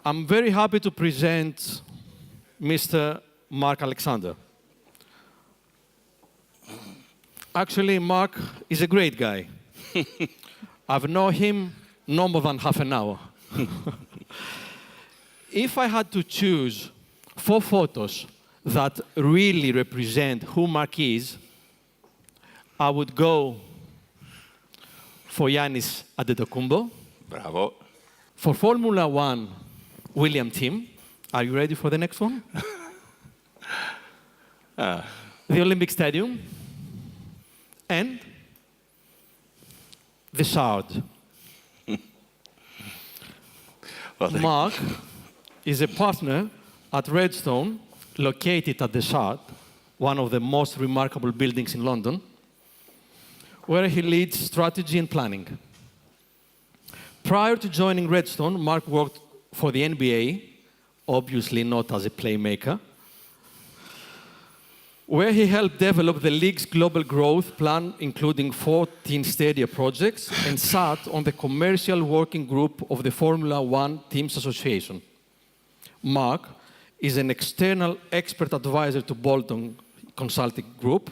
I'm very happy to present Mr. Mark Alexander. Actually, Mark is a great guy. I've known him no more than half an hour. If I had to choose 4 photos that really represent who Mark is, I would go for Yannis Antetokounmpo. Bravo. For Formula One, William Tim. Are you ready for the next one? The Olympic Stadium. And the Shard. Well, Mark is a partner at Redstone, located at the Shard, one of the most remarkable buildings in London, where he leads strategy and planning. Prior to joining Redstone, Mark worked for the NBA, obviously not as a playmaker, where he helped develop the league's global growth plan, including 14 stadia projects, and sat on the commercial working group of the Formula One Teams Association. Mark is an external expert advisor to Bolton Consulting Group,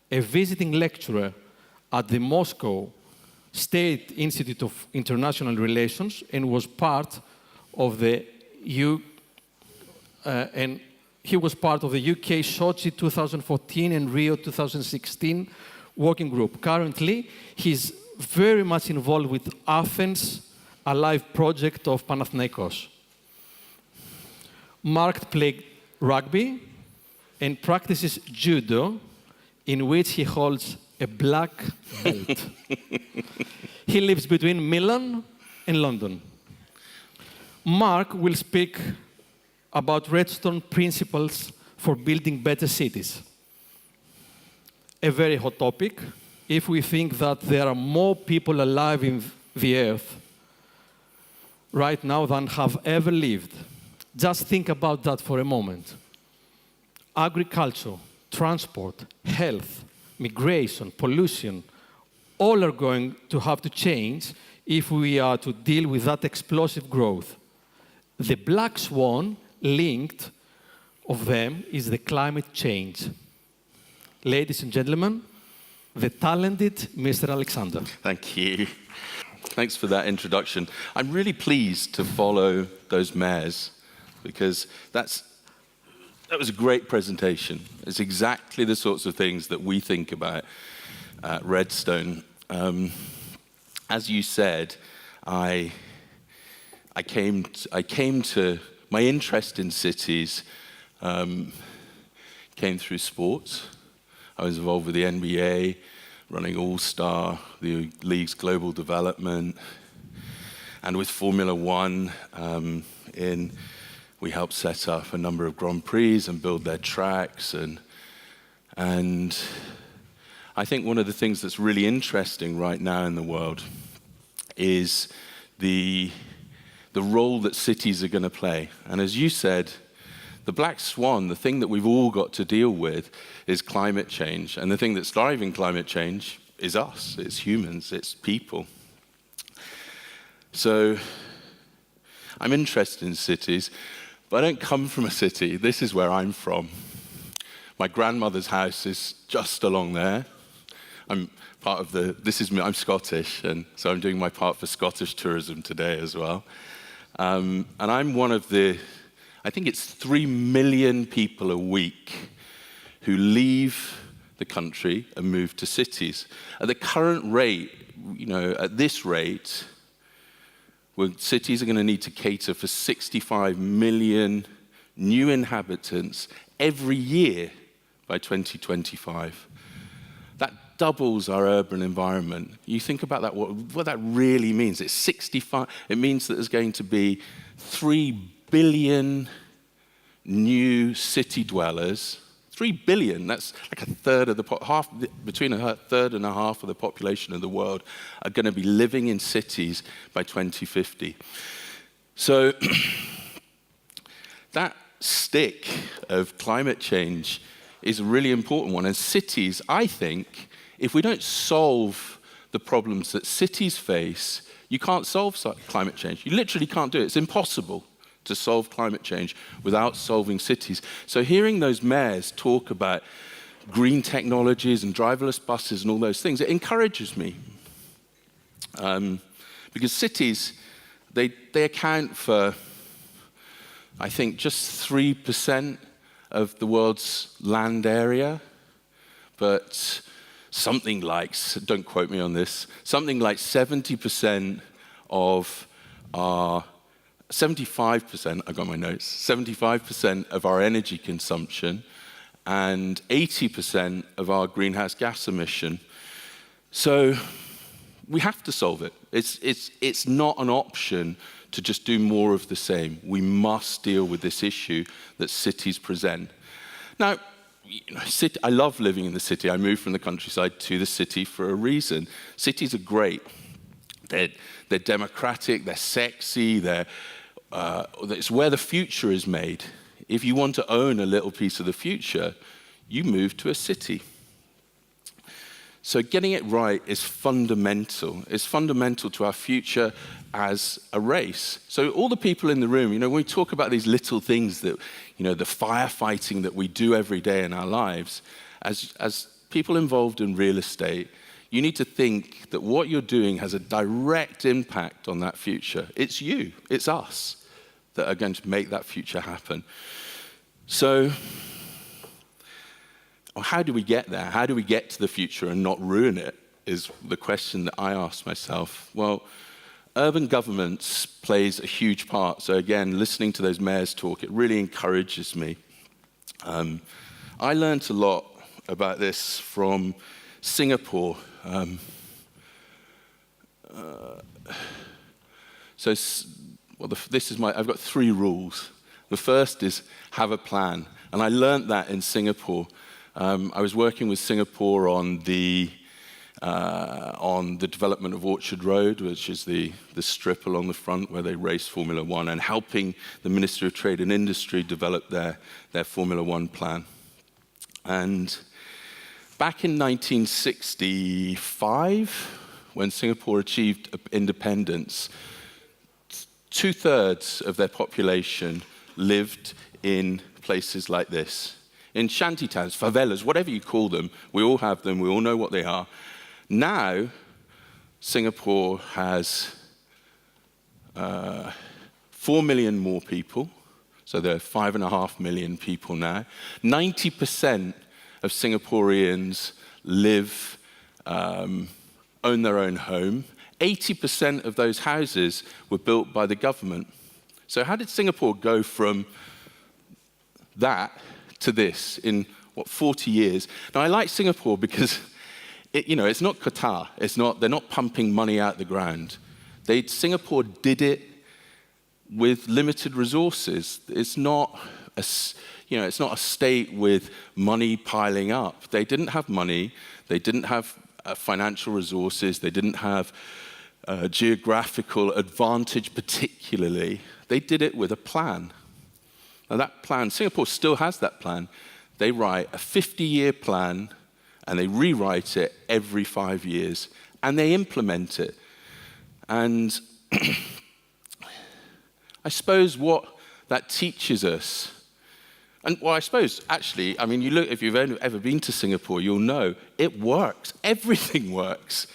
a visiting lecturer at the Moscow State Institute of International Relations, and was part of the UK Sochi 2014 and Rio 2016 working group. Currently, he's very much involved with Athens Alive project of Panathinaikos. Mark played rugby and practices judo, in which he holds a black belt. He lives between Milan and London. Mark will speak about Redstone principles for building better cities. A very hot topic if we think that there are more people alive in the earth right now than have ever lived. Just think about that for a moment. Agriculture, transport, health, migration, pollution, all are going to have to change if we are to deal with that explosive growth. The black swan linked of them is the climate change. Ladies and gentlemen, the talented Mr. Alexander. Thank you. Thanks for that introduction. I'm really pleased to follow those mayors because that was a great presentation. It's exactly the sorts of things that we think about at Redstone. As you said, I came to my interest in cities came through sports. I was involved with the NBA, running All-Star, the league's global development, and with Formula One. We helped set up a number of Grand Prix and build their tracks. And I think one of the things that's really interesting right now in the world is the role that cities are going to play. And as you said, the black swan, the thing that we've all got to deal with is climate change. And the thing that's driving climate change is us, it's humans, it's people. So I'm interested in cities, but I don't come from a city. This is where I'm from. My grandmother's house is just along there. I'm Scottish, and so I'm doing my part for Scottish tourism today as well. And I'm one of I think it's 3 million people a week who leave the country and move to cities. At the current rate, at this rate, cities are going to need to cater for 65 million new inhabitants every year by 2025. That doubles our urban environment. You think about that, what that really means. It means that there's going to be 3 billion new city dwellers. 3 billion, that's like between a third and a half of the population of the world are going to be living in cities by 2050. So that stick of climate change is a really important one. And cities, I think, if we don't solve the problems that cities face, you can't solve climate change. You literally can't do it. It's impossible. to solve climate change without solving cities. So hearing those mayors talk about green technologies and driverless buses and all those things, it encourages me. Because cities, they account for, I think, just 3% of the world's land area, but something like, don't quote me on this, something like 70% of our, 75%, I got my notes, 75% of our energy consumption and 80% of our greenhouse gas emission. So we have to solve it. It's not an option to just do more of the same. We must deal with this issue that cities present. Now, I love living in the city. I moved from the countryside to the city for a reason. Cities are great. They're democratic, they're sexy, it's where the future is made. If you want to own a little piece of the future, you move to a city. So getting it right is fundamental. It's fundamental to our future as a race. So all the people in the room, when we talk about these little things that, the firefighting that we do every day in our lives, as people involved in real estate, you need to think that what you're doing has a direct impact on that future. It's you, it's us that are going to make that future happen. So, how do we get there? How do we get to the future and not ruin it, is the question that I ask myself. Well, urban governments plays a huge part. So again, listening to those mayors talk, it really encourages me. I learned a lot about this from Singapore. I've got 3 rules. The first is have a plan. And I learned that in Singapore. I was working with Singapore on the development of Orchard Road, which is the strip along the front where they race Formula One, and helping the Ministry of Trade and Industry develop their Formula One plan. And back in 1965, when Singapore achieved independence, 2/3 of their population lived in places like this. In shantytowns, favelas, whatever you call them, we all have them, we all know what they are. Now, Singapore has 4 million more people, so there are 5.5 million people now. 90% of Singaporeans own their own home. 80% of those houses were built by the government. So how did Singapore go from that to this in, 40 years? Now, I like Singapore because, it's not Qatar. They're not pumping money out the ground. Singapore did it with limited resources. It's not a state with money piling up. They didn't have money. They didn't have financial resources. They didn't have geographical advantage particularly. They did it with a plan. Now that plan, Singapore still has that plan. They write a 50-year plan and they rewrite it every 5 years and they implement it. And I suppose what that teaches us, you look, if you've ever been to Singapore, you'll know it works. Everything works.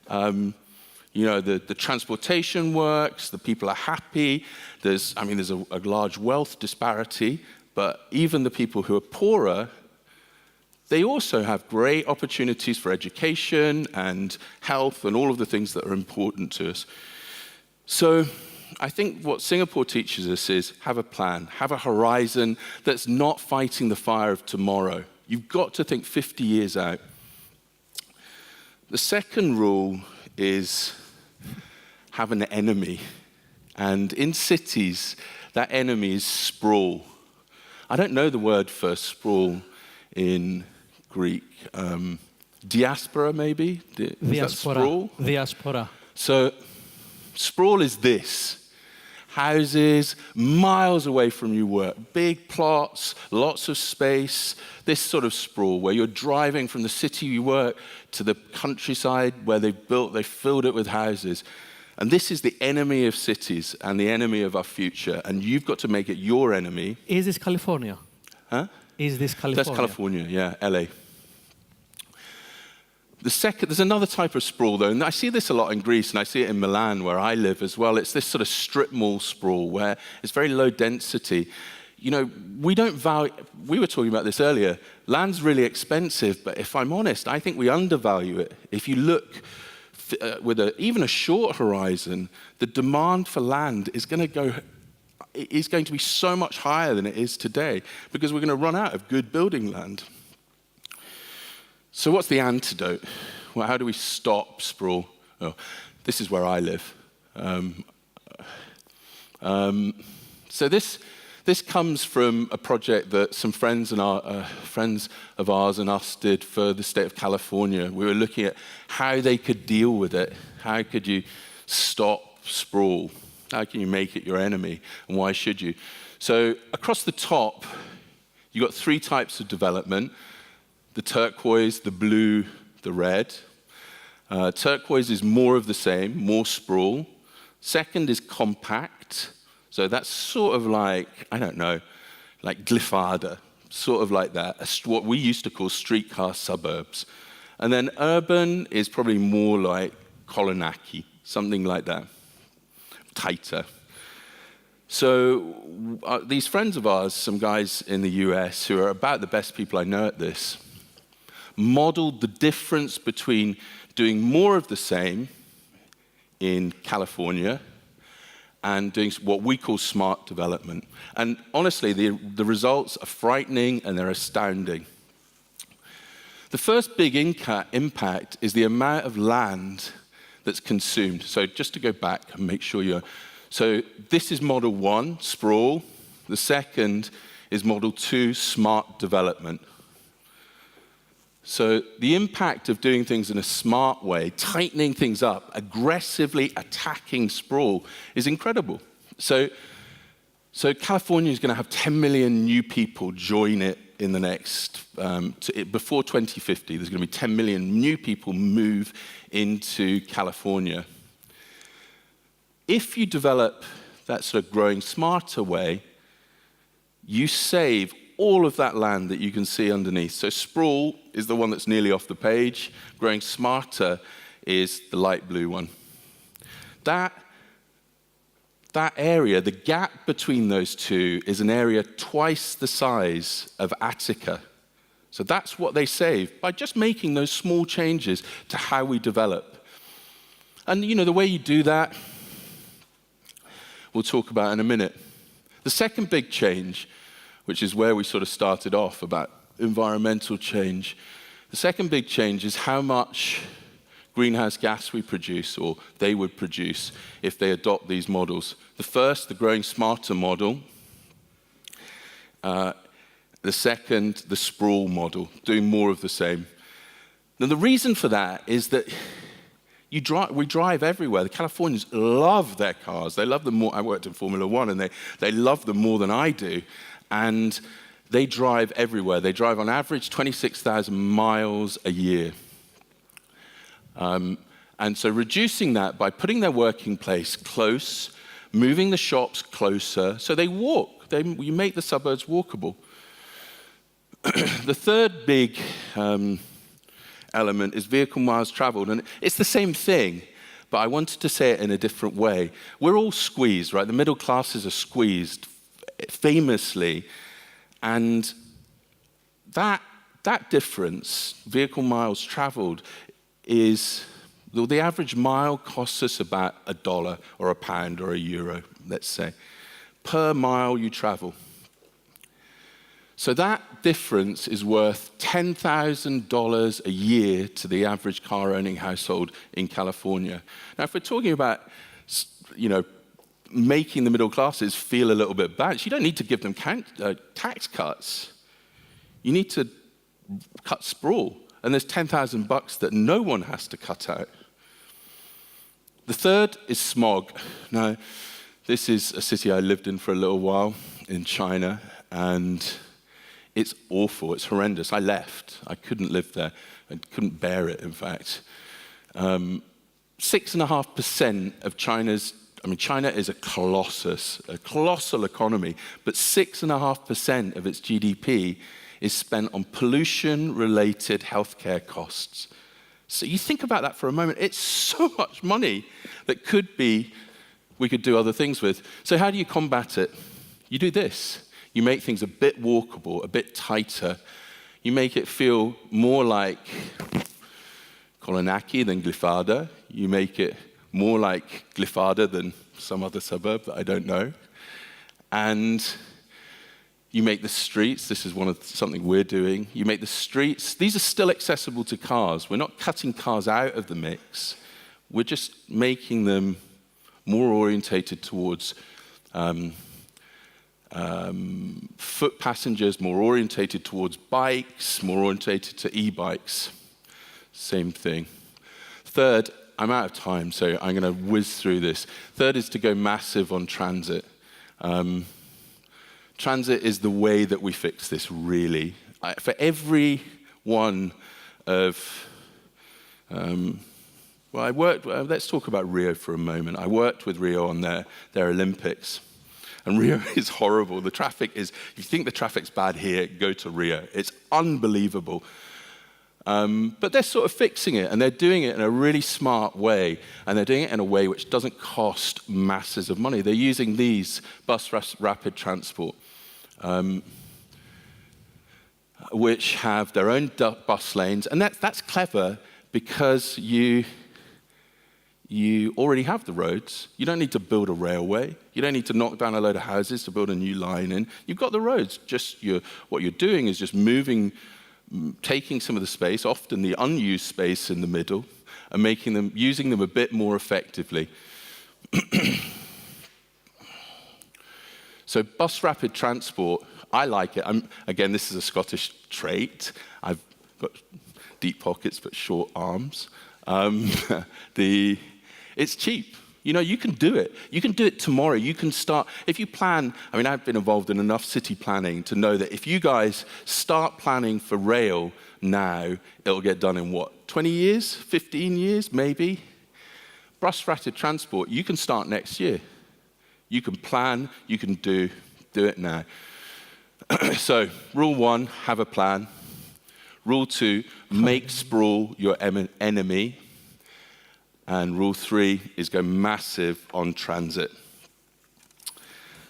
The transportation works, the people are happy. There's a large wealth disparity, but even the people who are poorer, they also have great opportunities for education and health and all of the things that are important to us. So I think what Singapore teaches us is have a plan, have a horizon that's not fighting the fire of tomorrow. You've got to think 50 years out. The second rule is have an enemy. And in cities, that enemy is sprawl. I don't know the word for sprawl in Greek. Diaspora, maybe? Diaspora. Diaspora. So sprawl is this. Houses miles away from your work, big plots, lots of space, this sort of sprawl where you're driving from the city you work to the countryside where they filled it with houses. And this is the enemy of cities and the enemy of our future, and you've got to make it your enemy. Is this California? Huh? Is this California? That's California, yeah, LA. There's another type of sprawl, though, and I see this a lot in Greece, and I see it in Milan, where I live as well. It's this sort of strip mall sprawl, where it's very low density. You know, we were talking about this earlier, land's really expensive, but if I'm honest, I think we undervalue it. If you look with even a short horizon, the demand for land is going to be so much higher than it is today, because we're going to run out of good building land. So what's the antidote? Well, how do we stop sprawl? Oh, this is where I live. So this comes from a project that some friends of ours and us did for the state of California. We were looking at how they could deal with it. How could you stop sprawl? How can you make it your enemy? And why should you? So across the top, you've got 3 types of development: the turquoise, the blue, the red. Turquoise is more of the same, more sprawl. Second is compact. So that's sort of like, I don't know, like Glyphada, sort of like that, what we used to call streetcar suburbs. And then urban is probably more like Kolonaki, something like that, tighter. So these friends of ours, some guys in the US who are about the best people I know at this, modeled the difference between doing more of the same in California and doing what we call smart development. And honestly, the results are frightening and they're astounding. The first big impact is the amount of land that's consumed. So just to go back and make sure so this is model 1, sprawl. The second is model 2, smart development. So the impact of doing things in a smart way, tightening things up, aggressively attacking sprawl is incredible. So California is going to have 10 million new people join it in the next, before 2050, there's going to be 10 million new people move into California. If you develop that sort of growing smarter way, you save all of that land that you can see underneath. So sprawl is the one that's nearly off the page. Growing smarter is the light blue one. That area, the gap between those two, is an area twice the size of Attica. So that's what they save by just making those small changes to how we develop. And the way you do that, we'll talk about in a minute. The second big change, which is where we sort of started off about environmental change. The second big change is how much greenhouse gas we produce, or they would produce, if they adopt these models. The first, the growing smarter model. The second, the sprawl model, doing more of the same. Now, the reason for that is that we drive everywhere. The Californians love their cars. They love them more. I worked in Formula One, and they love them more than I do. And they drive everywhere. They drive on average 26,000 miles a year. And so reducing that by putting their working place close, moving the shops closer, so they walk. You make the suburbs walkable. The third big element is vehicle miles traveled. And it's the same thing, but I wanted to say it in a different way. We're all squeezed, right? The middle classes are squeezed famously, and that difference, vehicle miles traveled, is the average mile costs us about $1 or £1 or €1, let's say, per mile you travel. So that difference is worth $10,000 a year to the average car-owning household in California. Now, if we're talking about, making the middle classes feel a little bit bad, you don't need to give them tax cuts. You need to cut sprawl, and there's $10,000 that no one has to cut out. The third is smog. Now, this is a city I lived in for a little while in China, and it's awful. It's horrendous. I left. I couldn't live there. I couldn't bear it, in fact. 6.5% of China is a colossal economy, but 6.5% of its GDP is spent on pollution-related healthcare costs. So you think about that for a moment. It's so much money that we could do other things with. So how do you combat it? You do this. You make things a bit walkable, a bit tighter. You make it feel more like Kolonaki than Glyfada. You make it more like Glyfada than some other suburb that I don't know. And you make the streets, this is something we're doing, you make the streets, these are still accessible to cars. We're not cutting cars out of the mix. We're just making them more orientated towards foot passengers, more orientated towards bikes, more orientated to e-bikes. Same thing. Third, I'm out of time, so I'm going to whiz through this. Third is to go massive on transit. Transit is the way that we fix this, really. For every one of, let's talk about Rio for a moment. I worked with Rio on their Olympics. And Rio is horrible. The traffic is, if you think the traffic's bad here, go to Rio. It's unbelievable. But they're sort of fixing it, and they're doing it in a really smart way, and they're doing it in a way which doesn't cost masses of money. They're using these bus rapid transport, which have their own bus lanes, and that's clever because you already have the roads. You don't need to build a railway. You don't need to knock down a load of houses to build a new line in. You've got the roads. What you're doing is just taking some of the space, often the unused space in the middle, and using them a bit more effectively. So bus rapid transport, I like it. Again, this is a Scottish trait. I've got deep pockets but short arms. It's cheap. You can do it. You can do it tomorrow. You can start, if you plan, I've been involved in enough city planning to know that if you guys start planning for rail now, it'll get done in 20 years, 15 years, maybe? Bus rapid transport, you can start next year. You can plan, you can do it now. So, rule 1, have a plan. Rule 2, make sprawl your enemy. And rule 3 is go massive on transit.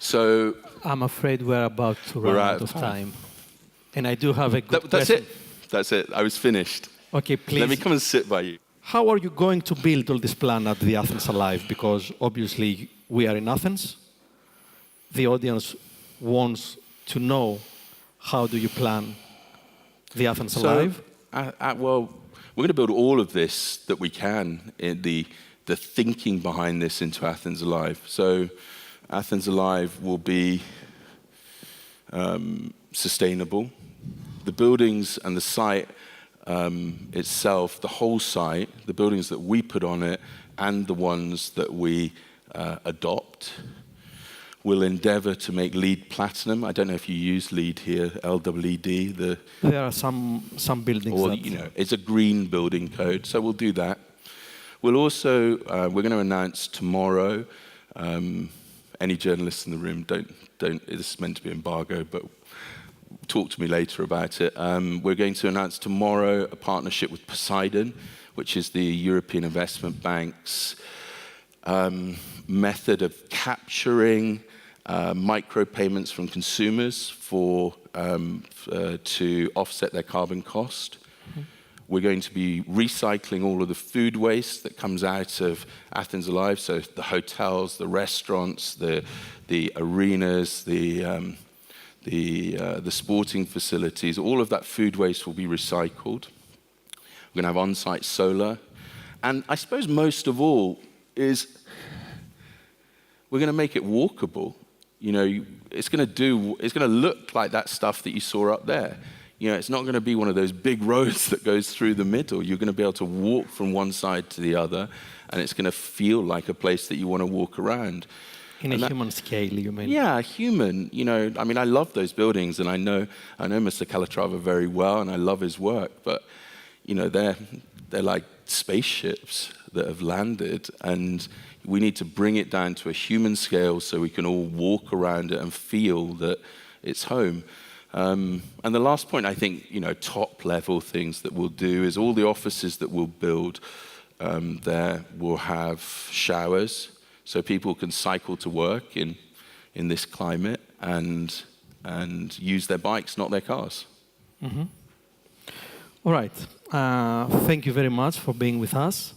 So I'm afraid we're about to run out of time. And I do have a good question. That's it. I was finished. Okay, please. Let me come and sit by you. How are you going to build all this plan at the Athens Alive? Because obviously we are in Athens. The audience wants to know, how do you plan the Athens Alive? We're going to build all of this that we can, the thinking behind this, into Athens Alive. So Athens Alive will be sustainable. The buildings and the site itself, the whole site, the buildings that we put on it and the ones that we adopt, will endeavor to make LEED Platinum. I don't know if you use LEED here, LEED. There are some buildings that... it's a green building code, so we'll do that. We'll also, we're going to announce tomorrow, any journalists in the room, don't, this is meant to be embargo, but talk to me later about it. We're going to announce tomorrow a partnership with Poseidon, which is the European Investment Bank's method of capturing micropayments from consumers to offset their carbon cost. Mm-hmm. We're going to be recycling all of the food waste that comes out of Athens Alive, so the hotels, the restaurants, the arenas, the sporting facilities, all of that food waste will be recycled. We're going to have on-site solar. And I suppose most of all is we're going to make it walkable. It's going to look like that stuff that you saw up there. It's not going to be one of those big roads that goes through the middle. You're going to be able to walk from one side to the other, and it's going to feel like a place that you want to walk around. In a human scale, you mean? Yeah, human. I love those buildings, and I know Mr. Calatrava very well, and I love his work. But, they're like spaceships that have landed, and we need to bring it down to a human scale so we can all walk around it and feel that it's home. And the last point, I think, top level things that we'll do is all the offices that we'll build there will have showers so people can cycle to work in this climate and use their bikes, not their cars. Mm-hmm. All right. Thank you very much for being with us.